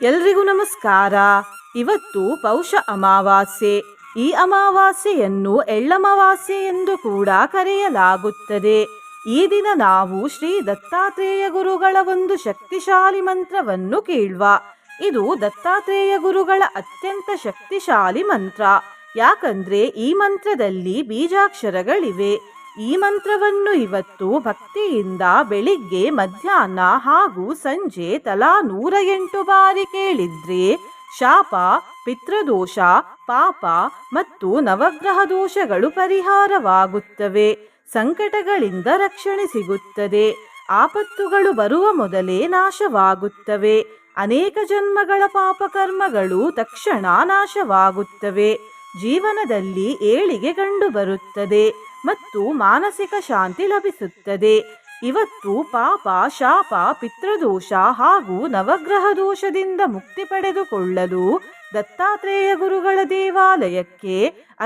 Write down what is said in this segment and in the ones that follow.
ಎಲ್ರಿಗೂ ನಮಸ್ಕಾರ. ಇವತ್ತು ಪೌಷ ಅಮಾವಾಸ್ಯೆ. ಈ ಅಮಾವಾಸ್ಯೆಯನ್ನು ಎಳ್ಳಮಾವಾಸ್ಯೆ ಎಂದು ಕೂಡ ಕರೆಯಲಾಗುತ್ತದೆ. ಈ ದಿನ ನಾವು ಶ್ರೀ ದತ್ತಾತ್ರೇಯ ಗುರುಗಳ ಒಂದು ಶಕ್ತಿಶಾಲಿ ಮಂತ್ರವನ್ನು ಕೇಳುವ. ಇದು ದತ್ತಾತ್ರೇಯ ಗುರುಗಳ ಅತ್ಯಂತ ಶಕ್ತಿಶಾಲಿ ಮಂತ್ರ. ಯಾಕಂದ್ರೆ ಈ ಮಂತ್ರದಲ್ಲಿ ಬೀಜಾಕ್ಷರಗಳಿವೆ. ಈ ಮಂತ್ರವನ್ನು ಇವತ್ತು ಭಕ್ತಿಯಿಂದ ಬೆಳಿಗ್ಗೆ, ಮಧ್ಯಾಹ್ನ ಹಾಗೂ ಸಂಜೆ ತಲಾ 108 ಬಾರಿ ಕೇಳಿದ್ರೆ ಶಾಪ, ಪಿತೃದೋಷ, ಪಾಪ ಮತ್ತು ನವಗ್ರಹ ದೋಷಗಳು ಪರಿಹಾರವಾಗುತ್ತವೆ. ಸಂಕಟಗಳಿಂದ ರಕ್ಷಣೆ ಸಿಗುತ್ತದೆ. ಆಪತ್ತುಗಳು ಬರುವ ಮೊದಲೇ ನಾಶವಾಗುತ್ತವೆ. ಅನೇಕ ಜನ್ಮಗಳ ಪಾಪಕರ್ಮಗಳು ತಕ್ಷಣ ನಾಶವಾಗುತ್ತವೆ. ಜೀವನದಲ್ಲಿ ಏಳಿಗೆ ಕಂಡುಬರುತ್ತದೆ ಮತ್ತು ಮಾನಸಿಕ ಶಾಂತಿ ಲಭಿಸುತ್ತದೆ. ಇವತ್ತು ಪಾಪ, ಶಾಪ, ಪಿತೃದೋಷ ಹಾಗೂ ನವಗ್ರಹ ದೋಷದಿಂದ ಮುಕ್ತಿ ಪಡೆದುಕೊಳ್ಳಲು ದತ್ತಾತ್ರೇಯ ಗುರುಗಳ ದೇವಾಲಯಕ್ಕೆ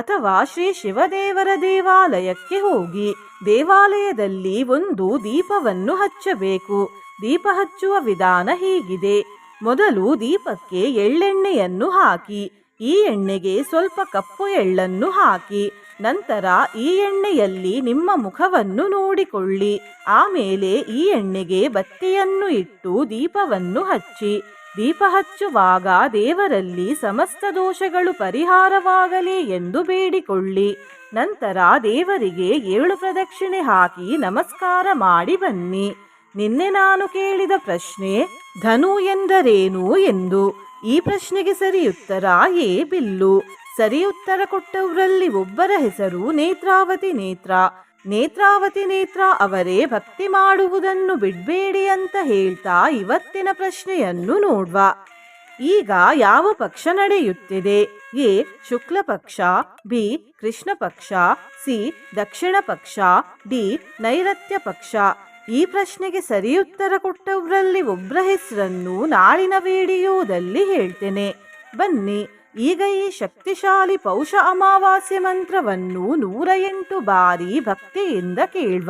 ಅಥವಾ ಶ್ರೀ ಶಿವದೇವರ ದೇವಾಲಯಕ್ಕೆ ಹೋಗಿ ದೇವಾಲಯದಲ್ಲಿ ಒಂದು ದೀಪವನ್ನು ಹಚ್ಚಬೇಕು. ದೀಪ ಹಚ್ಚುವ ವಿಧಾನ ಹೀಗಿದೆ. ಮೊದಲು ದೀಪಕ್ಕೆ ಎಳ್ಳೆಣ್ಣೆಯನ್ನು ಹಾಕಿ, ಈ ಎಣ್ಣೆಗೆ ಸ್ವಲ್ಪ ಕಪ್ಪು ಎಳ್ಳನ್ನು ಹಾಕಿ, ನಂತರ ಈ ಎಣ್ಣೆಯಲ್ಲಿ ನಿಮ್ಮ ಮುಖವನ್ನು ನೋಡಿಕೊಳ್ಳಿ. ಆಮೇಲೆ ಈ ಎಣ್ಣೆಗೆ ಬತ್ತಿಯನ್ನು ಇಟ್ಟು ದೀಪವನ್ನು ಹಚ್ಚಿ. ದೀಪ ಹಚ್ಚುವಾಗ ದೇವರಲ್ಲಿ ಸಮಸ್ತ ದೋಷಗಳು ಪರಿಹಾರವಾಗಲಿ ಎಂದು ಬೇಡಿಕೊಳ್ಳಿ. ನಂತರ ದೇವರಿಗೆ 7 ಪ್ರದಕ್ಷಿಣೆ ಹಾಕಿ ನಮಸ್ಕಾರ ಮಾಡಿ ಬನ್ನಿ. ನಿನ್ನೆ ನಾನು ಕೇಳಿದ ಪ್ರಶ್ನೆ ಧನು ಎಂದರೇನು ಎಂದು. ಈ ಪ್ರಶ್ನೆಗೆ ಸರಿ ಉತ್ತರ ಎ ಬಿಲ್ಲು. ಸರಿ ಉತ್ತರ ಕೊಟ್ಟವರಲ್ಲಿ ಒಬ್ಬರ ಹೆಸರು ನೇತ್ರಾವತಿ ನೇತ್ರ. ನೇತ್ರಾವತಿ ನೇತ್ರ ಅವರೇ ಭಕ್ತಿ ಮಾಡುವುದನ್ನು ಬಿಡಬೇಡಿ ಅಂತ ಹೇಳ್ತಾ ಇವತ್ತಿನ ಪ್ರಶ್ನೆಯನ್ನು ನೋಡ್ವ. ಈಗ ಯಾವ ಪಕ್ಷ ನಡೆಯುತ್ತಿದೆ? ಎ ಶುಕ್ಲ ಪಕ್ಷ, ಬಿ ಕೃಷ್ಣ ಪಕ್ಷ, ಸಿ ದಕ್ಷಿಣ ಪಕ್ಷ, ಡಿ ನೈಋತ್ಯ ಪಕ್ಷ. ಈ ಪ್ರಶ್ನೆಗೆ ಸರಿ ಉತ್ತರ ಕೊಟ್ಟವರಲ್ಲಿ ಒಬ್ಬರ ಹೆಸರನ್ನು ನಾಳಿನ ವಿಡಿಯೋದಲ್ಲಿ ಹೇಳ್ತೇನೆ. ಬನ್ನಿ ಈಗ ಈ ಶಕ್ತಿಶಾಲಿ ಪೌಷ ಅಮಾವಾಸ್ಯೆ ಮಂತ್ರವನ್ನು 108 ಬಾರಿ ಭಕ್ತಿಯಿಂದ ಕೇಳುವ.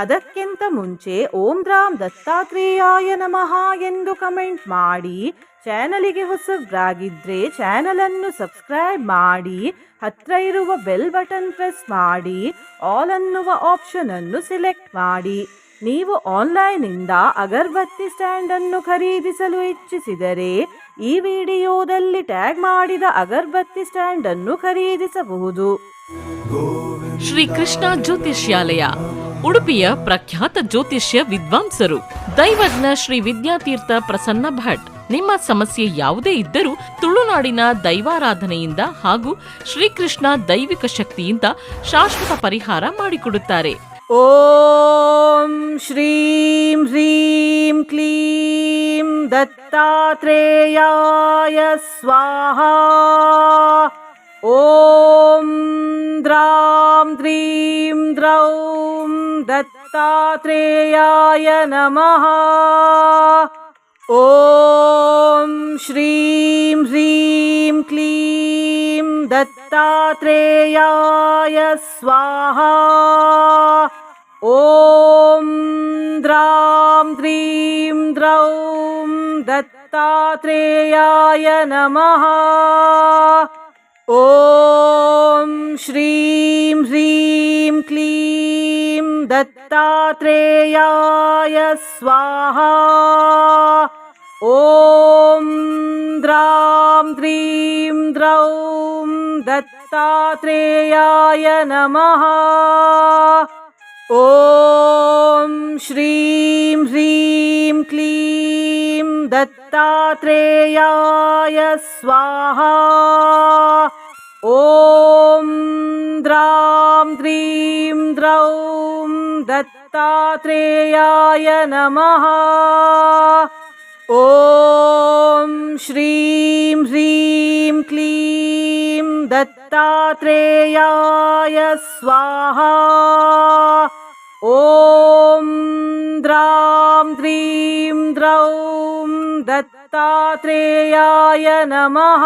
ಅದಕ್ಕಿಂತ ಮುಂಚೆ ಓಂ ರಾಮ್ ದತ್ತಾತ್ರೇಯಾಯ ನಮಃ ಎಂದು ಕಮೆಂಟ್ ಮಾಡಿ. ಚಾನಲಿಗೆ ಹೊಸಬ್ರಾಗಿದ್ರೆ ಚಾನಲನ್ನು ಸಬ್ಸ್ಕ್ರೈಬ್ ಮಾಡಿ. ಹತ್ರ ಇರುವ ಬೆಲ್ ಬಟನ್ ಪ್ರೆಸ್ ಮಾಡಿ. ಆಲ್ ಅನ್ನುವ ಆಪ್ಷನ್ ಅನ್ನು ಸೆಲೆಕ್ಟ್ ಮಾಡಿ. ನೀವು ಆನ್ಲೈನಿಂದ ಅಗರಬತ್ತಿ ಸ್ಟ್ಯಾಂಡ್ ಅನ್ನು ಖರೀದಿಸಲು ಇಚ್ಛಿಸಿದರೆ ಈ ವಿಡಿಯೋದಲ್ಲಿ ಟ್ಯಾಗ್ ಮಾಡಿದ ಅಗರಬತ್ತಿ ಸ್ಟ್ಯಾಂಡ್ ಅನ್ನು ಖರೀದಿಸಬಹುದು. ಶ್ರೀ ಕೃಷ್ಣ ಜ್ಯೋತಿಷ್ಯಾಲಯ, ಉಡುಪಿಯ ಪ್ರಖ್ಯಾತ ಜ್ಯೋತಿಷ್ಯ ವಿದ್ವಾಂಸರು, ದೈವಜ್ಞ ಶ್ರೀ ವಿದ್ಯಾತೀರ್ಥ ಪ್ರಸನ್ನ ಭಟ್. ನಿಮ್ಮ ಸಮಸ್ಯೆ ಯಾವುದೇ ಇದ್ದರೂ ತುಳುನಾಡಿನ ದೈವಾರಾಧನೆಯಿಂದ ಹಾಗೂ ಶ್ರೀಕೃಷ್ಣ ದೈವಿಕ ಶಕ್ತಿಯಿಂದ ಶಾಶ್ವತ ಪರಿಹಾರ ಮಾಡಿಕೊಡುತ್ತಾರೆ. ಓಂ ಶ್ರೀಂ ಹ್ರೀಂ ಕ್ಲೀಂ ದತ್ತಾತ್ರೇಯಾಯ ಸ್ವಾಹಾ. ಓಂ ದ್ರಾಂ ದ್ರೀಂ ದ್ರೌಂ ದತ್ತಾತ್ರೇಯಾಯ ನಮಃ. ಓಂ ಶ್ರೀಂ ಹ್ರೀಂ ಕ್ಲೀಂ ದತ್ತಾತ್ರೇಯಾಯ ಸ್ವಾಹಾ. ಓಂ ದ್ರಾಂ ದ್ರೀಂ ದ್ರೌಂ ದತ್ತಾತ್ರೇಯಾಯ ನಮಃ. ಓಂ ಶ್ರೀಂ ಹ್ರೀಂ ಕ್ಲೀಂ ದತ್ತಾತ್ರೇಯಾಯ ಸ್ವಾಹಾ. ಓಂ ದ್ರಾಂ ದ್ರೀಂ ದ್ರೌಂ ದತ್ತಾತ್ರೇಯಾಯ ನಮಃ. ಓಂ ಶ್ರೀಂ ಹ್ರೀಂ ಕ್ಲೀಂ ದತ್ತಾತ್ರೇಯಾಯ ಸ್ವಾಹಾ. ಓಂ ದ್ರಾಂ ದ್ರೀಂ ದ್ರೌಂ ದತ್ತಾತ್ರೇಯಾಯ ನಮಃ. ಓಂ ಶ್ರೀಂ ಹ್ರೀಂ ಕ್ಲೀಂ ದತ್ತಾತ್ರೇಯಾಯ ಸ್ವಾಹಾ. ಓಂ ದ್ರಾಂ ದ್ರೀಂ ದ್ರೌಂ ದತ್ತಾತ್ರೇಯಾಯ ನಮಃ.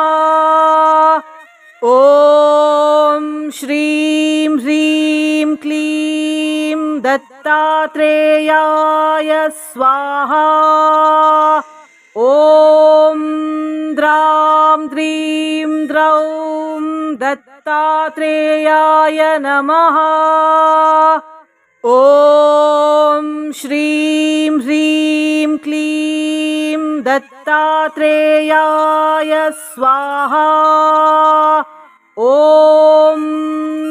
ಓಂ ಶ್ರೀಂ ಹ್ರೀಂ ಕ್ಲೀಂ ದತ್ತಾತ್ರೇಯಾಯ ಸ್ವಾಹಾ. ಓಂ द्रीं द्रौं दत्तात्रेयाय नमः। ॐ श्रीं ह्रीं क्लीं दत्तात्रेयाय स्वाहा। ॐ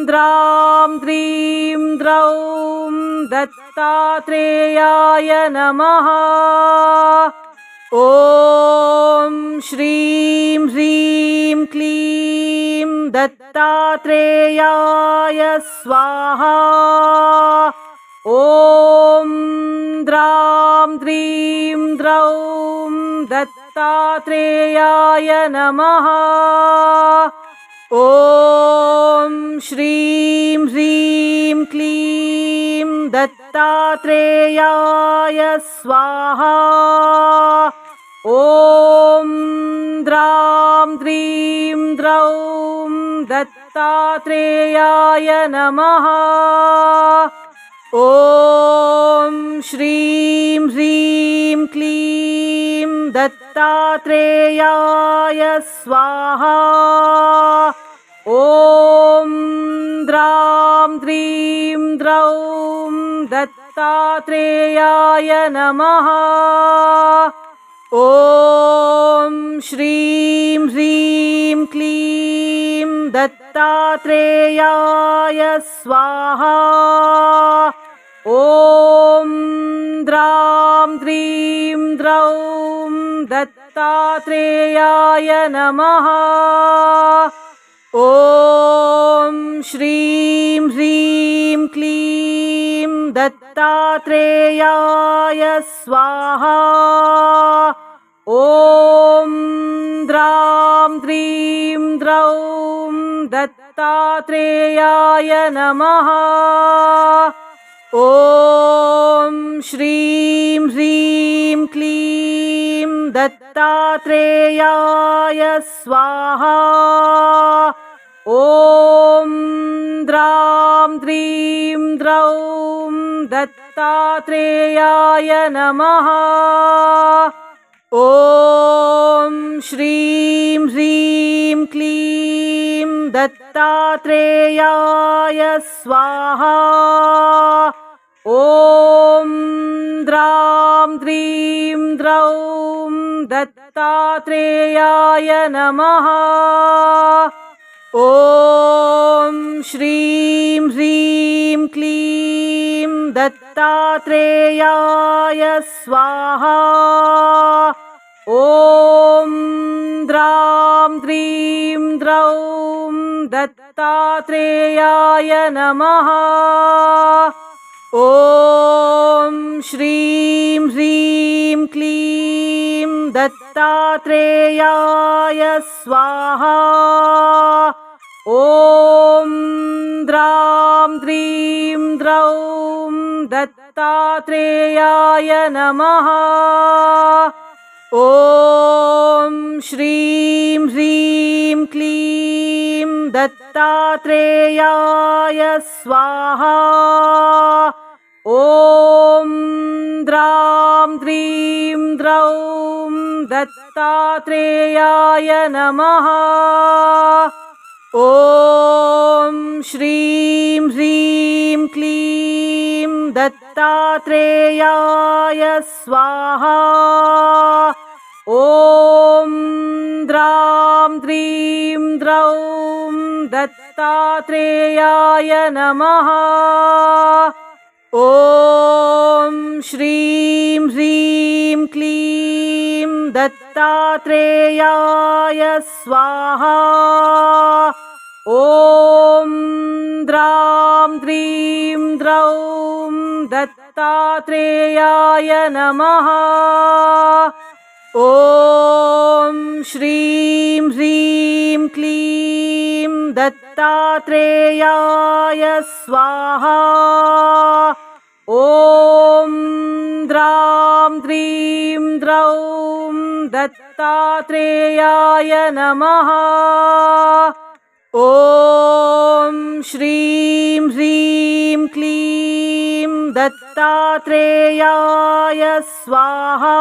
द्रां द्रीं द्रौं दत्तात्रेयाय नमः। ॐ श्रीं ह्रीं क्लीं दत्तात्रेयाय स्वाहा। ॐ द्रां द्रीं द्रौं दत्तात्रेयाय नमः। ॐ श्रीं ह्रीं क्लीं दत्तात्रेयाय स्वाहा। ॐ द्रां द्रीं द्रौं दत्तात्रेयाय नमः। ॐ श्रीं ह्रीं क्लीं दत्तात्रेयाय स्वाहा। ॐ द्रां द्रीं द्रौं दत्तात्रेयाय नमः। ॐ श्रीं ह्रीं क्लीं दत्तात्रेयाय स्वाहा। ॐ द्रां द्रीं द्रौं दत्तात्रेयाय नमः। ॐ श्रीं ह्रीं क्लीं दत्तात्रेयाय स्वाहा। ॐ द्रां द्रीं द्रौं दत्तात्रेयाय नमः। ॐ श्रीं ह्रीं क्लीं दत्तात्रेयाय स्वाहा। ॐ द्रां द्रीं द्रौं दत्तात्रेयाय नमः। ॐ श्रीं ह्रीं क्लीं दत्तात्रेयाय स्वाहा। ॐ द्रां द्रीं द्रौं दत्तात्रेयाय नमः। ॐ श्रीं ह्रीं क्लीं दत्तात्रेयाय स्वाहा। ॐ द्रां द्रीं द्रौं दत्तात्रेयाय नमः। ॐ श्रीं ह्रीं क्लीं दत्तात्रेयाय स्वाहा। ॐ द्रां द्रीं द्रौं दत्तात्रेयाय नमः। ॐ श्रीं ह्रीं क्लीं दत्तात्रेयाय स्वाहा। ॐ द्रां द्रीं द्रौं दत्तात्रेयाय नमः। ॐ श्रीं ह्रीं क्लीं दत्तात्रेयाय स्वाहा। ॐ द्रां द्रीं द्रौं दत्तात्रेयाय नमः। ॐ श्रीं ह्रीं क्लीं दत्तात्रेयाय स्वाहा। ॐ द्रां द्रीं द्रौं दत्तात्रेयाय नमः। ॐ श्रीं ह्रीं क्लीं दत्तात्रेयाय स्वाहा। ॐ द्रां द्रीं द्रौं दत्तात्रेयाय नमः। ॐ श्रीं ह्रीं क्लीं दत्तात्रेयाय स्वाहा।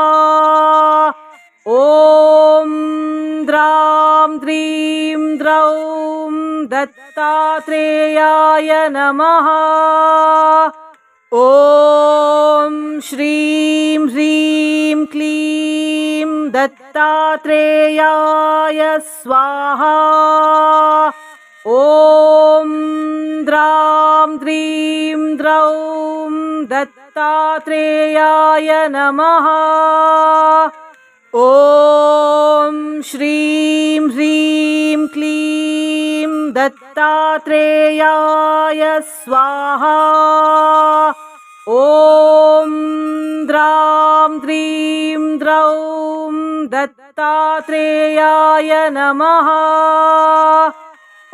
ॐ द्रां द्रीं द्रौं दत्तात्रेयाय नमः। ॐ श्रीं ह्रीं क्लीं दत्तात्रेयाय स्वाहा। ॐ द्रां द्रीं द्रौं दत्तात्रेयाय नमः। ॐ श्रीं ह्रीं क्लीं दत्तात्रेयाय स्वाहा। ॐ द्रां द्रीं द्रौं दत्तात्रेयाय नमः।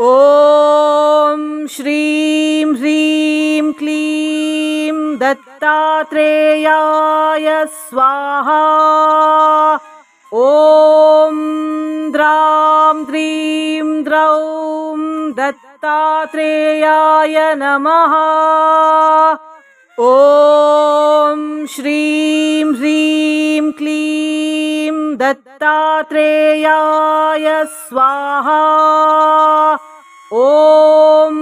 ॐ श्रीं ह्रीं क्लीं दत्तात्रेयाय स्वाहा। ॐ द्रां द्रीं द्रौं दत्तात्रेयाय नमः। ॐ श्रीं ह्रीं क्लीं दत्तात्रेयाय स्वाहा। ॐ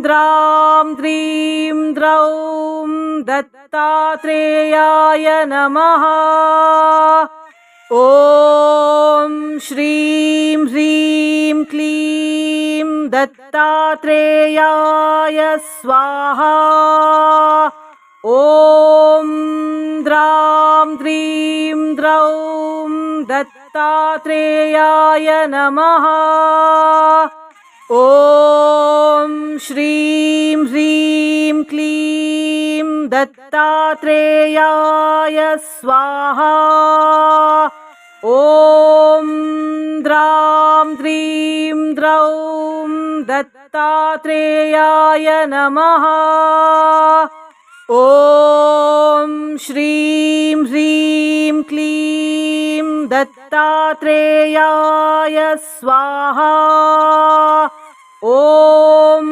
द्रां द्रीं द्रौं दत्तात्रेयाय नमः। ॐ श्रीं ह्रीं क्लीं दत्तात्रेयाय स्वाहा। ॐ द्रां द्रीं द्रौं दत्तात्रेयाय नमः। ॐ श्रीं ह्रीं क्लीं दत्तात्रेयाय स्वाहा। ॐ द्रां द्रीं द्रौं दत्तात्रेयाय नमः। ॐ श्रीं ह्रीं क्लीं दत्तात्रेयाय स्वाहा। ॐ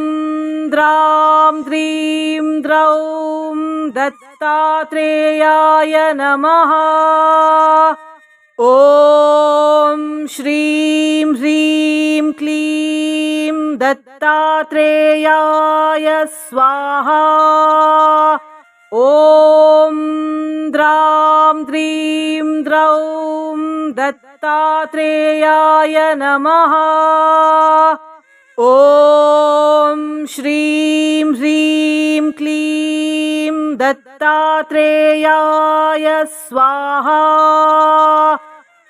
द्रां द्रीं द्रौं दत्तात्रेयाय नमः। ॐ श्रीं ह्रीं क्लीं दत्तात्रेयाय स्वाहा। ॐ द्रां द्रीं द्रौं दत्तात्रेयाय नमः। ॐ श्रीं ह्रीं क्लीं दत्तात्रेयाय स्वाहा।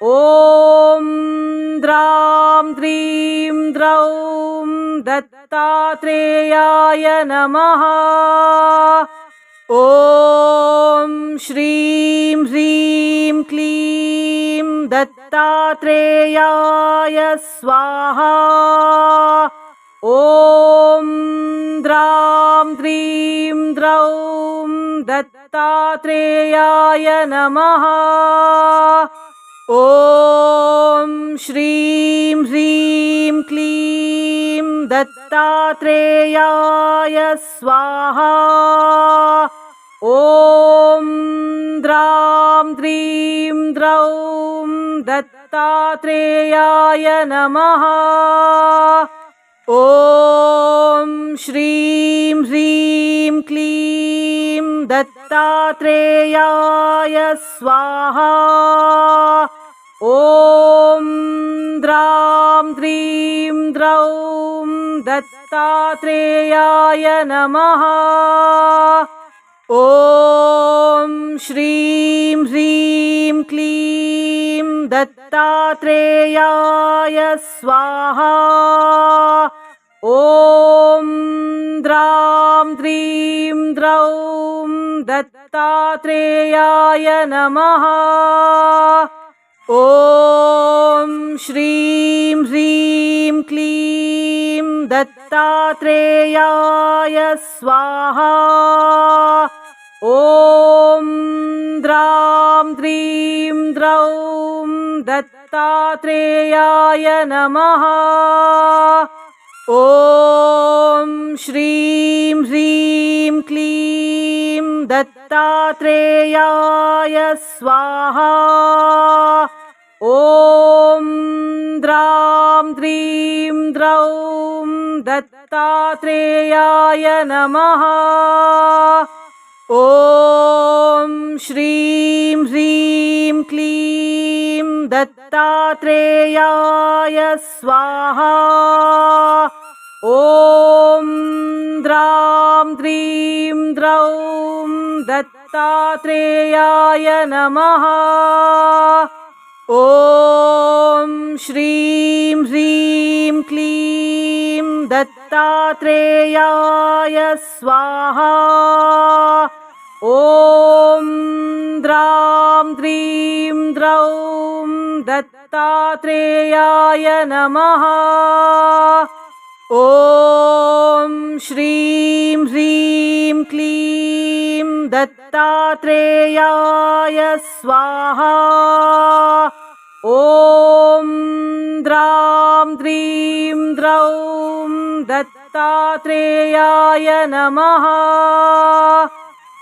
ॐ द्रां द्रीं द्रौं दत्तात्रेयाय नमः। ॐ श्रीं ह्रीं क्लीं दत्तात्रेयाय स्वाहा। ॐ द्रां द्रीं द्रौं दत्तात्रेयाय नमः। ॐ श्रीं ह्रीं क्लीं दत्तात्रेयाय स्वाहा। ॐ द्रां द्रीं द्रौं दत्तात्रेयाय नमः। ॐ श्रीं ह्रीं क्लीं दत्तात्रेयाय स्वाहा। ॐ द्रां द्रीं द्रौं दत्तात्रेयाय नमः। ॐ श्रीं ह्रीं क्लीं दत्तात्रेयाय स्वाहा। ॐ द्रां द्रीं द्रौं दत्तात्रेयाय नमः। ॐ श्रीं ह्रीं क्लीं दत्तात्रेयाय स्वाहा। ॐ द्रां द्रीं द्रौं दत्तात्रेयाय नमः। ॐ श्रीं ह्रीं क्लीं दत्तात्रेयाय स्वाहा। ॐ द्रां द्रीं द्रौं दत्तात्रेयाय नमः। ॐ श्रीं ह्रीं क्लीं दत्तात्रेयाय स्वाहा। ॐ द्रां द्रीं द्रौं दत्तात्रेयाय नमः। ॐ श्रीं ह्रीं क्लीं दत्तात्रेयाय स्वाहा। ॐ द्रां द्रीं द्रौं दत्तात्रेयाय नमः। ॐ श्रीं ह्रीं क्लीं दत्तात्रेयाय स्वाहा। ॐ द्रां द्रीं द्रौं दत्तात्रेयाय नमः।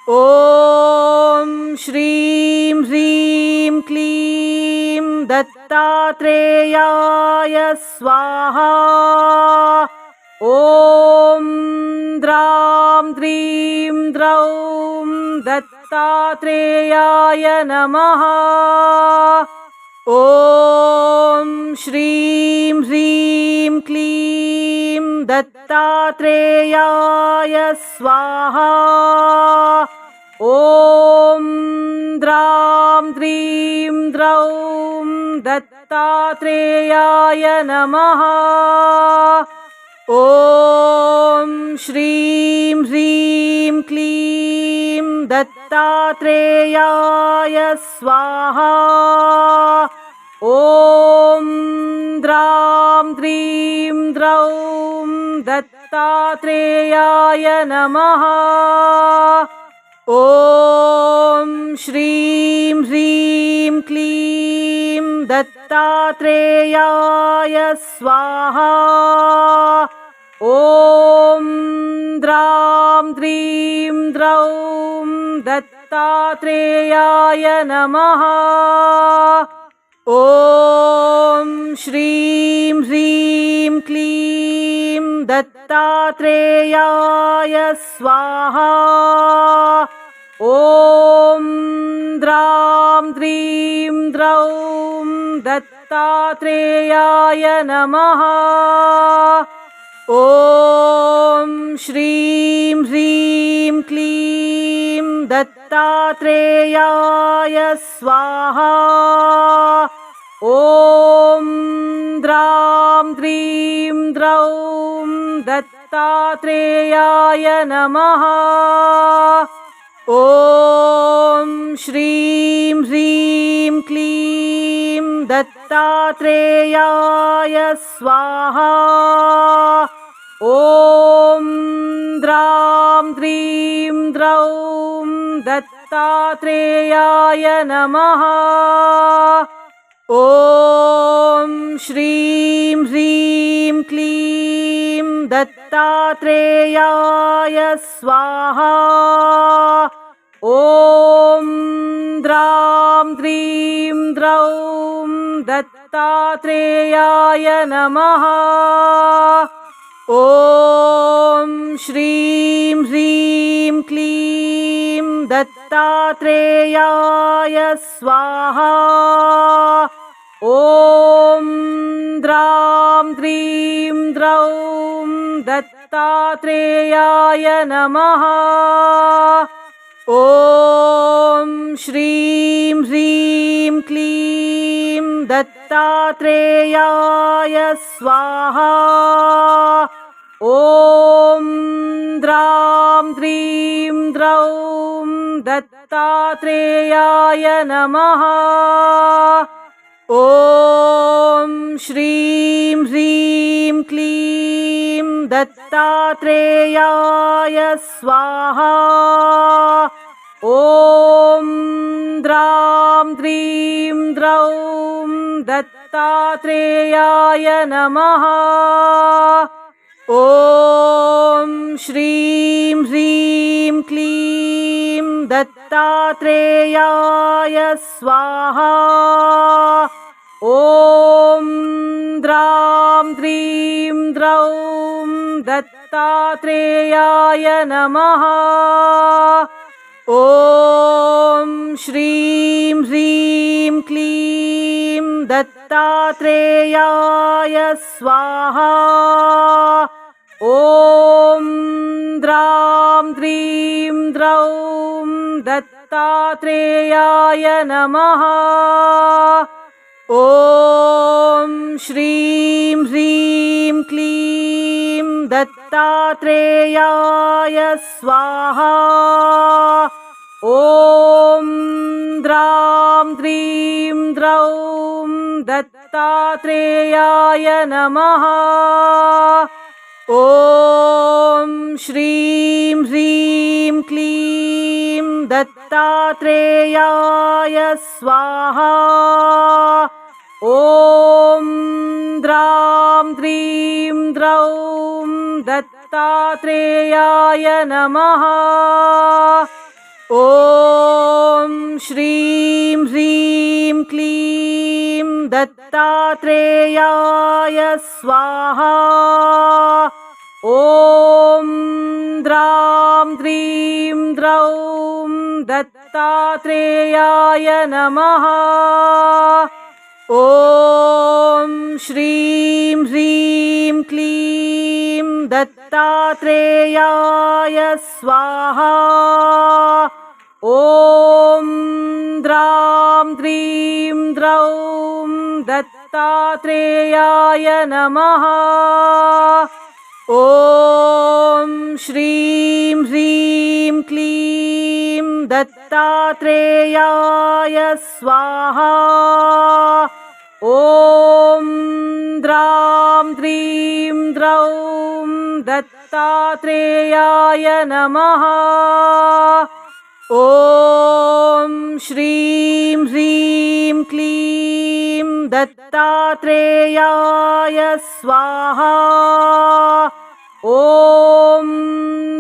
ॐ श्रीं ह्रीं क्लीं दत्तात्रेयाय स्वाहा। ॐ द्रां द्रीं द्रौं दत्तात्रेयाय नमः। ॐ श्रीं ह्रीं क्लीं दत्तात्रेयाय स्वाहा। ॐ द्रां द्रीं द्रौं दत्तात्रेयाय नमः। ॐ श्रीं ह्रीं क्लीं दत्तात्रेयाय स्वाहा। ॐ द्रां द्रीं द्रौं दत्तात्रेयाय नमः। ॐ श्रीं ह्रीं क्लीं दत्तात्रेयाय स्वाहा। ॐ द्रां द्रीं द्रौं दत्तात्रेयाय नमः। ॐ श्रीं ह्रीं क्लीं दत्तात्रेयाय स्वाहा। ॐ द्रां द्रीं द्रौं दत्तात्रेयाय नमः। ॐ श्रीं ह्रीं क्लीं दत्तात्रेयाय स्वाहा। ॐ द्रां द्रीं द्रौं दत्तात्रेयाय नमः। ॐ श्रीं ह्रीं क्लीं दत्तात्रेयाय स्वाहा। ॐ द्रां द्रीं द्रौं दत्तात्रेयाय नमः। ॐ श्रीं ह्रीं क्लीं दत्तात्रेयाय स्वाहा। ॐ द्रां द्रीं द्रौं दत्तात्रेयाय नमः। ॐ श्रीं ह्रीं क्लीं दत्तात्रेयाय स्वाहा। ॐ द्रां द्रीं द्रौं दत्तात्रेयाय नमः। ॐ श्रीं ह्रीं क्लीं दत्तात्रेयाय स्वाहा। ॐ द्रां द्रीं द्रौं दत्तात्रेयाय नमः। ॐ श्रीं ह्रीं क्लीं दत्तात्रेयाय स्वाहा। ॐ द्रां द्रीं द्रौं दत्तात्रेयाय नमः। ॐ श्रीं ह्रीं क्लीं दत्तात्रेयाय स्वाहा। ॐ द्रां द्रां द्रौं दत्तात्रेयाय नमः। ॐ श्रीं ह्रीं क्लीं दत्तात्रेयाय स्वाहा। ॐ द्रां द्रीं द्रौं दत्तात्रेयाय नमः। ॐ श्रीं ह्रीं क्लीं दत्तात्रेयाय स्वाहा। ॐ द्रां द्रीं द्रौं दत्तात्रेयाय नमः। ॐ श्रीं ह्रीं क्लीं दत्तात्रेयाय स्वाहा। ॐ द्रां द्रीं द्रौं दत्तात्रेयाय नमः। ॐ श्रीं ह्रीं क्लीं दत्तात्रेयाय स्वाहा। ॐ द्रां द्रीं द्रौं दत्तात्रेयाय नमः। ॐ श्रीं ह्रीं क्लीं दत्तात्रेयाय स्वाहा। ॐ द्रां द्रीं द्रौं दत्तात्रेयाय नमः। ॐ श्रीं ह्रीं क्लीं दत्तात्रेयाय स्वाहा। ॐ द्रां द्रीं द्रौं दत्तात्रेयाय नमः। ॐ श्रीं ह्रीं क्लीं दत्तात्रेयाय स्वाहा। ॐ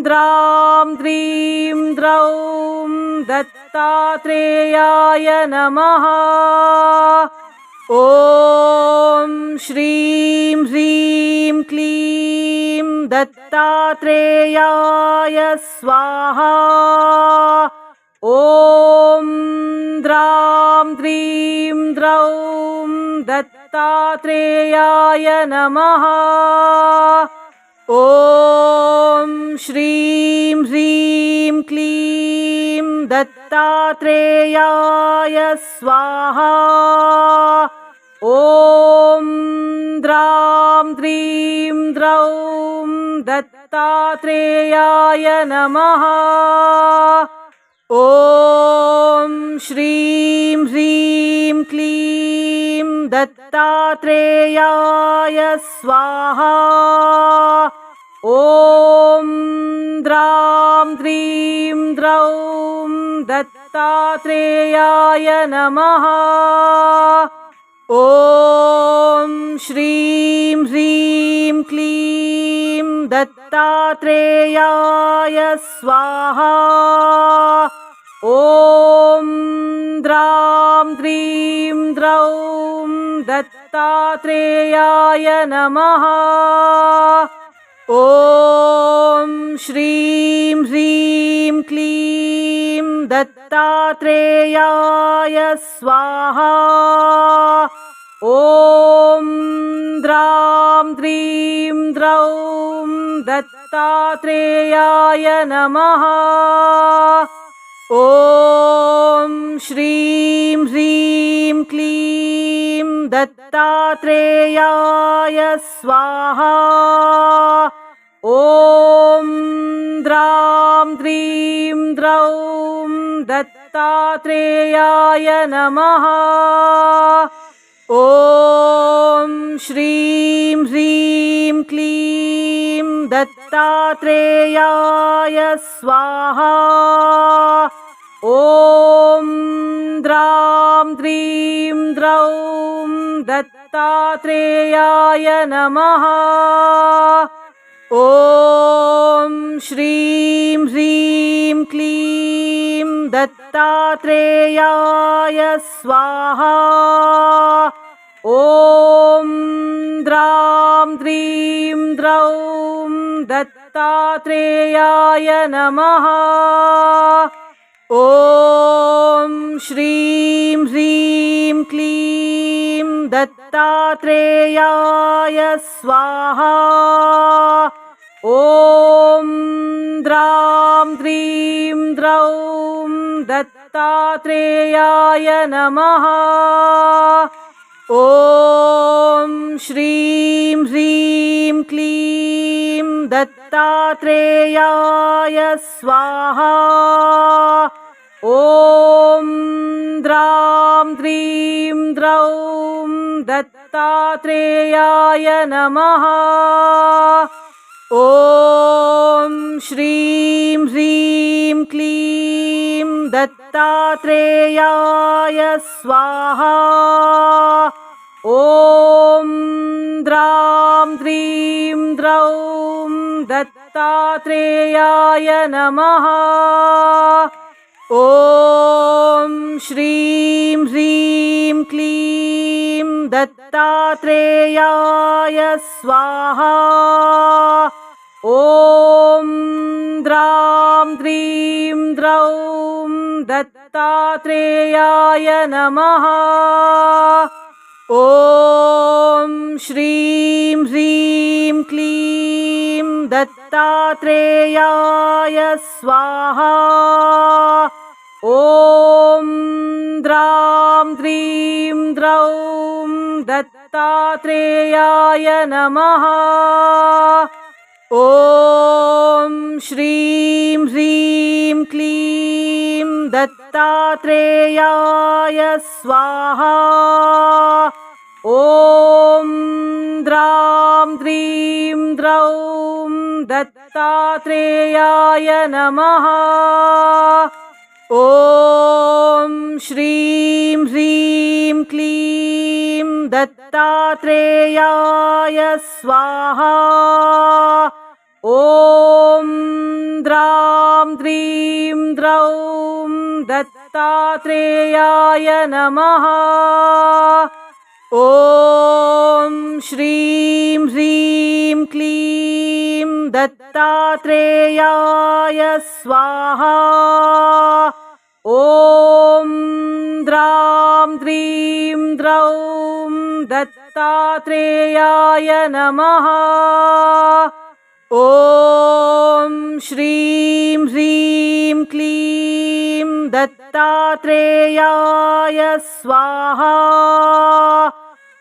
द्रां द्रीं द्रौं दत्तात्रेयाय नमः। ॐ श्रीं ह्रीं क्लीं दत्तात्रेयाय स्वाहा। ॐ द्रां द्रीं द्रौं दत्तात्रेयाय नमः। ॐ श्रीं ह्रीं क्लीं दत्तात्रेयाय स्वाहा। ॐ द्रां द्रीं द्रौं दत्तात्रेयाय नमः। ॐ श्रीं ह्रीं क्लीं दत्तात्रेयाय स्वाहा। ॐ द्रां द्रीं द्रौं दत्तात्रेयाय नमः। ॐ श्रीं ह्रीं क्लीं दत्तात्रेयाय स्वाहा। ॐ द्रां द्रीं द्रौं दत्तात्रेयाय नमः। ॐ श्रीं ह्रीं क्लीं दत्तात्रेयाय स्वाहा। ॐ द्रां द्रीं द्रौं दत्तात्रेयाय नमः। ॐ श्रीं ह्रीं क्लीं दत्तात्रेयाय स्वाहा। ॐ द्रां द्रीं द्रौं दत्तात्रेयाय नमः। ॐ श्रीं ह्रीं क्लीं दत्तात्रेयाय स्वाहा। ॐ द्रां द्रीं द्रौं दत्तात्रेयाय नमः। ॐ श्रीं ह्रीं क्लीं दत्तात्रेयाय स्वाहा। ॐ द्रां द्रां द्रीं द्रौं दत्तात्रेयाय नमः। ॐ श्रीं ह्रीं क्लीं दत्तात्रेयाय स्वाहा। ॐ द्रां द्रीं द्रौं दत्तात्रेयाय नमः। ॐ श्रीं ह्रीं क्लीं दत्तात्रेयाय स्वाहा। ॐ द्रां द्रीं द्रौं दत्तात्रेयाय नमः। ॐ श्रीं ह्रीं क्लीं दत्तात्रेयाय स्वाहा। ॐ द्रां द्रीं द्रौं दत्तात्रेयाय नमः। ॐ श्रीं ह्रीं क्लीं दत्तात्रेयाय स्वाहा। ॐ द्रां द्रीं द्रौं दत्तात्रेयाय नमः। ॐ श्रीं ह्रीं क्लीं दत्तात्रेयाय स्वाहा। ॐ द्रां द्रीं द्रौं दत्तात्रेयाय नमः। ॐ श्रीं ह्रीं क्लीं दत्तात्रेयाय स्वाहा। ॐ द्रां द्रीं द्रौं दत्तात्रेयाय नमः। ॐ श्रीं ह्रीं क्लीं दत्तात्रेयाय स्वाहा। ॐ द्रां द्रीं द्रौं दत्तात्रेयाय नमः। ॐ श्रीं ह्रीं क्लीं दत्तात्रेयाय स्वाहा। ॐ द्रां द्रीं द्रौं दत्तात्रेयाय नमः। ॐ श्रीं ह्रीं क्लीं दत्तात्रेयाय स्वाहा।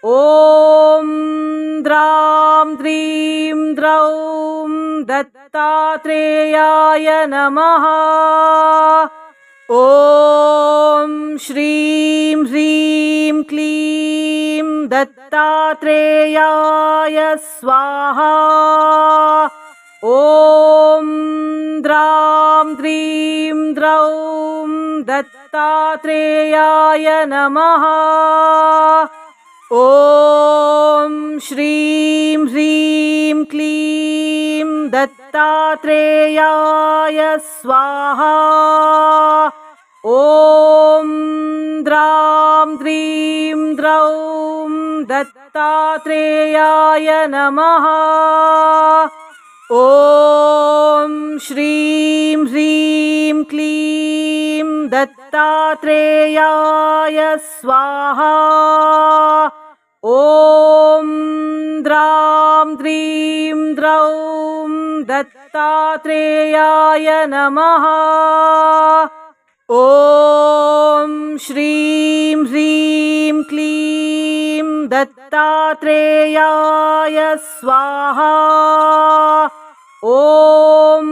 ॐ द्रां द्रीं द्रौं दत्तात्रेयाय नमः। ॐ श्रीं ह्रीं क्लीं दत्तात्रेयाय स्वाहा। ॐ द्रां द्रीं द्रौं दत्तात्रेयाय नमः। ॐ श्रीं ह्रीं क्लीं दत्तात्रेयाय स्वाहा। ॐ द्रां द्रीं द्रौं दत्तात्रेयाय नमः। ॐ श्रीं ह्रीं क्लीं दत्तात्रेयाय स्वाहा। ॐ द्रां द्रीं द्रौं दत्तात्रेयाय नमः। ॐ श्रीं ह्रीं क्लीं दत्तात्रेयाय स्वाहा। ॐ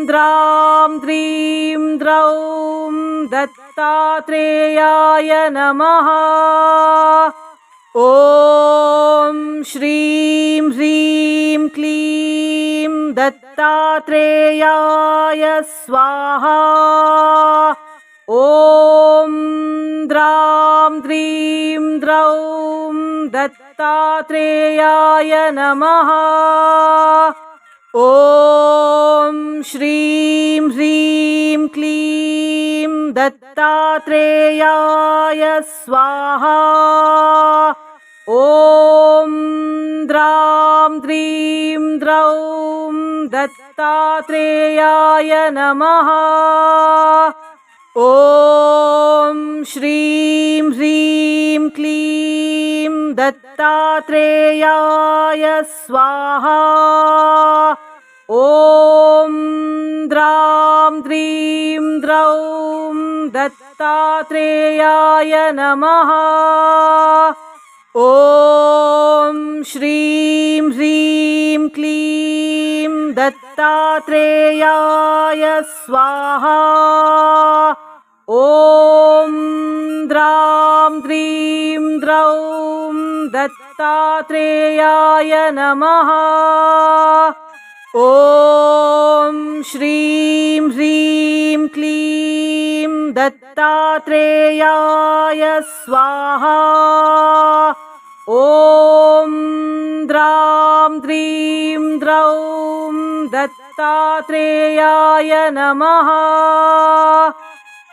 द्रां द्रीं द्रौं दत्तात्रेयाय नमः। ॐ श्रीं ह्रीं क्लीं दत्तात्रेयाय स्वाहा। ॐ द्रां द्रीं द्रौं दत्तात्रेयाय नमः। ॐ श्रीं ह्रीं क्लीं दत्तात्रेयाय स्वाहा। ॐ द्रां द्रां द्रौं दत्तात्रेयाय नमः। ॐ श्रीं ह्रीं क्लीं दत्तात्रेयाय स्वाहा। ॐ द्रां द्रीं द्रौं दत्तात्रेयाय नमः। ॐ श्रीं ह्रीं क्लीं दत्तात्रेयाय स्वाहा। ॐ द्रां द्रीं द्रौं दत्तात्रेयाय नमः। ॐ श्रीं ह्रीं क्लीं दत्तात्रेयाय स्वाहा। ॐ द्रां द्रीं द्रौं दत्तात्रेयाय नमः।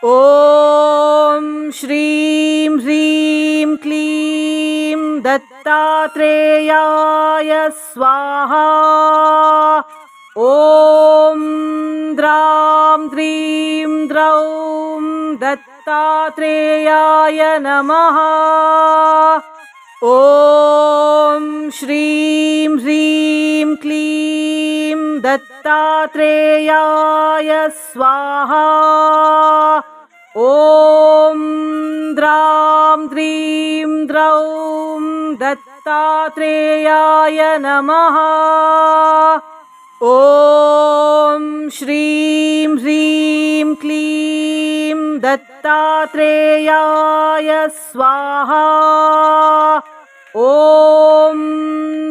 ॐ श्रीं ह्रीं क्लीं दत्तात्रेयाय स्वाहा। ॐ द्रां द्रीं द्रौं दत्तात्रेयाय नमः। ॐ श्रीं ह्रीं क्लीं दत्तात्रेयाय स्वाहा। ॐ द्रां द्रीं द्रौं दत्तात्रेयाय नमः। ॐ श्रीं ह्रीं क्लीं दत्तात्रेयाय स्वाहा। ॐ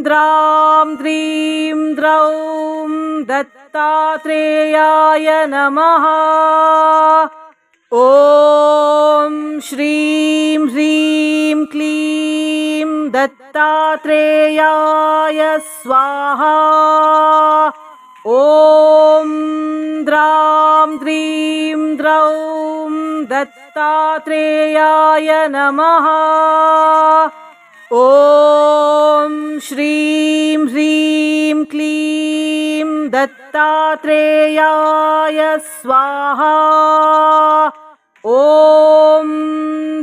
द्रां द्रीं द्रौं दत्तात्रेयाय नमः। ॐ श्रीं ह्रीं क्लीं दत्तात्रेयाय स्वाहा। ॐ द्रां द्रीं द्रौं दत्तात्रेयाय नमः। ॐ श्रीं ह्रीं क्लीं दत्तात्रेयाय स्वाहा। ॐ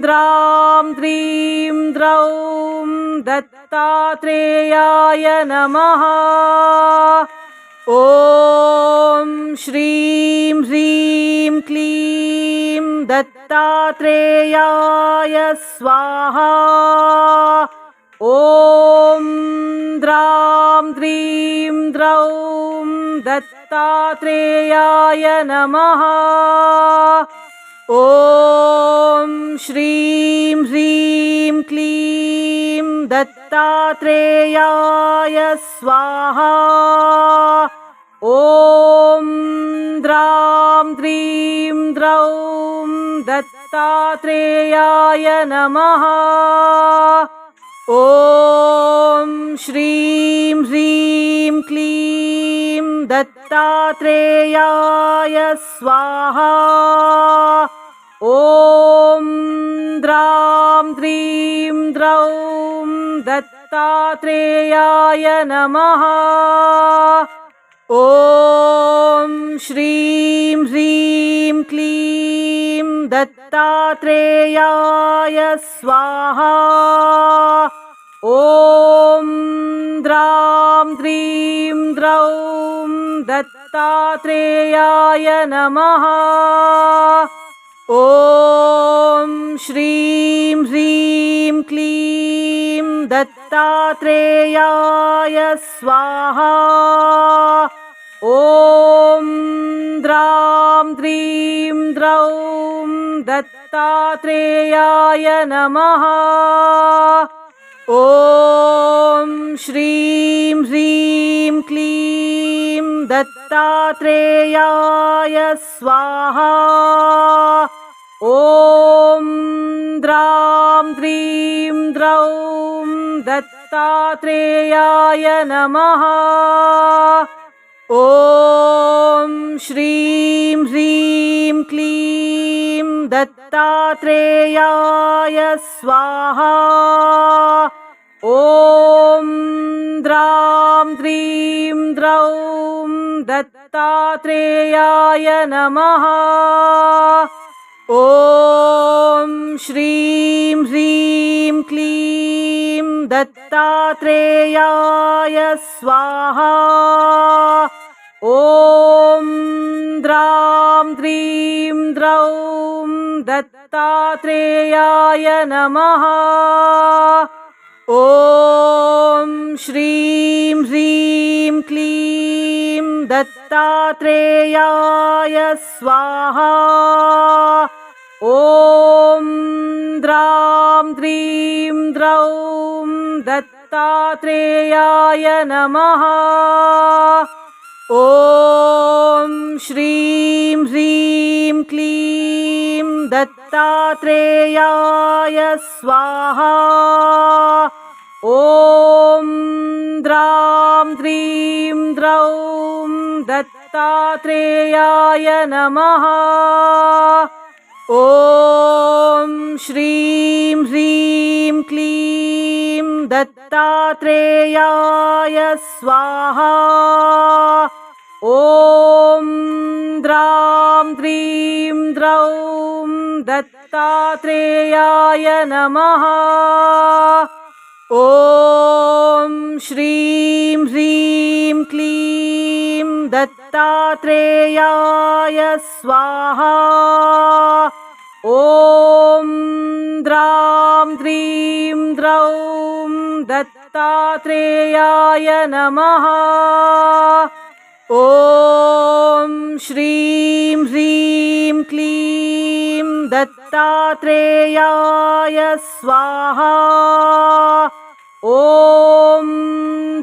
द्रां द्रीं द्रौं दत्तात्रेयाय नमः। ॐ श्रीं ह्रीं क्लीं दत्तात्रेयाय स्वाहा। ॐ द्रां द्रीं द्रौं दत्तात्रेयाय नमः। ॐ श्रीं ह्रीं क्लीं दत्तात्रेयाय स्वाहा। ॐ द्रां द्रीं द्रौं दत्तात्रेयाय नमः। ॐ श्रीं ह्रीं क्लीं दत्तात्रेयाय स्वाहा। ॐ द्रां द्रीं द्रौं दत्तात्रेयाय नमः। ॐ श्रीं ह्रीं क्लीं दत्तात्रेयाय स्वाहा। ॐ द्रां द्रीं द्रौं दत्तात्रेयाय नमः। ॐ श्रीं ह्रीं क्लीं दत्तात्रेयाय स्वाहा। ॐ द्रां द्रीं द्रौं दत्तात्रेयाय नमः। ॐ श्रीं ह्रीं क्लीं दत्तात्रेयाय स्वाहा। ॐ द्रां द्रीं द्रौं दत्तात्रेयाय नमः। ॐ श्रीं ह्रीं क्लीं दत्तात्रेयाय स्वाहा। ॐ द्रां ह्रीं द्रौं दत्तात्रेयाय नमः। ॐ श्रीं ह्रीं क्लीं दत्तात्रेयाय स्वाहा। ॐ द्रां ह्रीं द्रौं दत्तात्रेयाय नमः। ॐ श्रीं ह्रीं क्लीं दत्तात्रेयाय स्वाहा। ॐ द्रां ह्रीं द्रौं दत्तात्रेयाय नमः। ॐ श्रीं ह्रीं क्लीं दत्तात्रेयाय स्वाहा। ॐ द्रां ह्रीं द्रौं दत्तात्रेयाय नमः। ॐ श्रीं ह्रीं क्लीं दत्तात्रेयाय स्वाहा। ॐ द्रां ह्रीं द्रौं दत्तात्रेयाय नमः। ॐ श्रीं ह्रीं क्लीं दत्तात्रेयाय स्वाहा। ॐ द्रां ह्रीं द्रौं दत्तात्रेयाय नमः। ॐ श्रीं ह्रीं क्लीं दत्तात्रेयाय स्वाहा। ॐ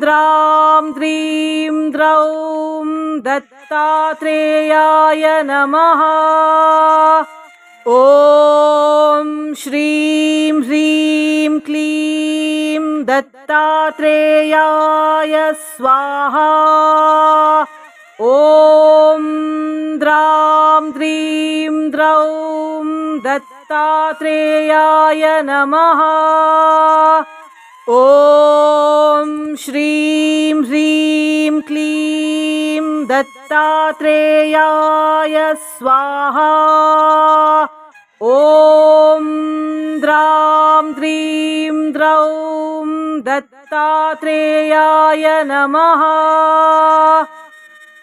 द्रां ह्रीं द्रौं दत्तात्रेयाय नमः। ॐ श्रीं ह्रीं क्लीं दत्तात्रेयाय स्वाहा। ॐ द्रां ह्रीं द्रौं दत्तात्रेयाय नमः। ॐ श्रीं ह्रीं क्लीं दत्तात्रेयाय स्वाहा। ॐ द्रां ह्रीं द्रौं दत्तात्रेयाय नमः।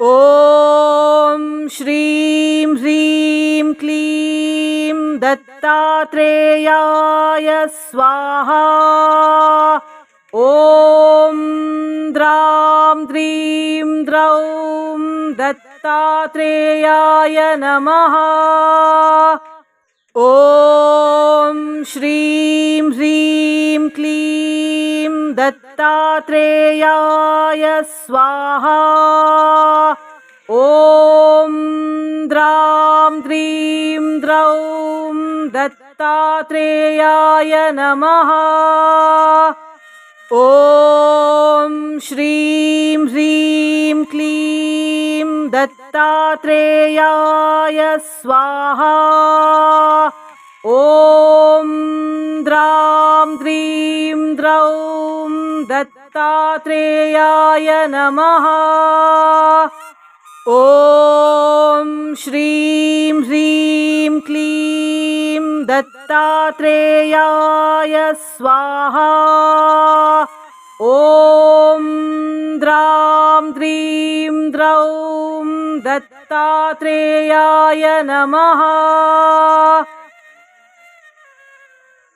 ॐ श्रीं ह्रीं क्लीं दत्तात्रेयाय स्वाहा। ॐ द्रां ह्रीं द्रौं दत्तात्रेयाय नमः। ॐ श्रीं ह्रीं क्लीं दत्तात्रेयाय स्वाहा। ॐ द्रां ह्रीं द्रौं दत्तात्रेयाय नमः। ॐ श्रीं ह्रीं क्लीं दत्तात्रेयाय स्वाहा। ॐ द्रां ह्रीं द्रौं दत्तात्रेयाय नमः। ॐ श्रीं ह्रीं क्लीं दत्तात्रेयाय स्वाहा। ॐ द्रां ह्रीं द्रौं दत्तात्रेयाय नमः।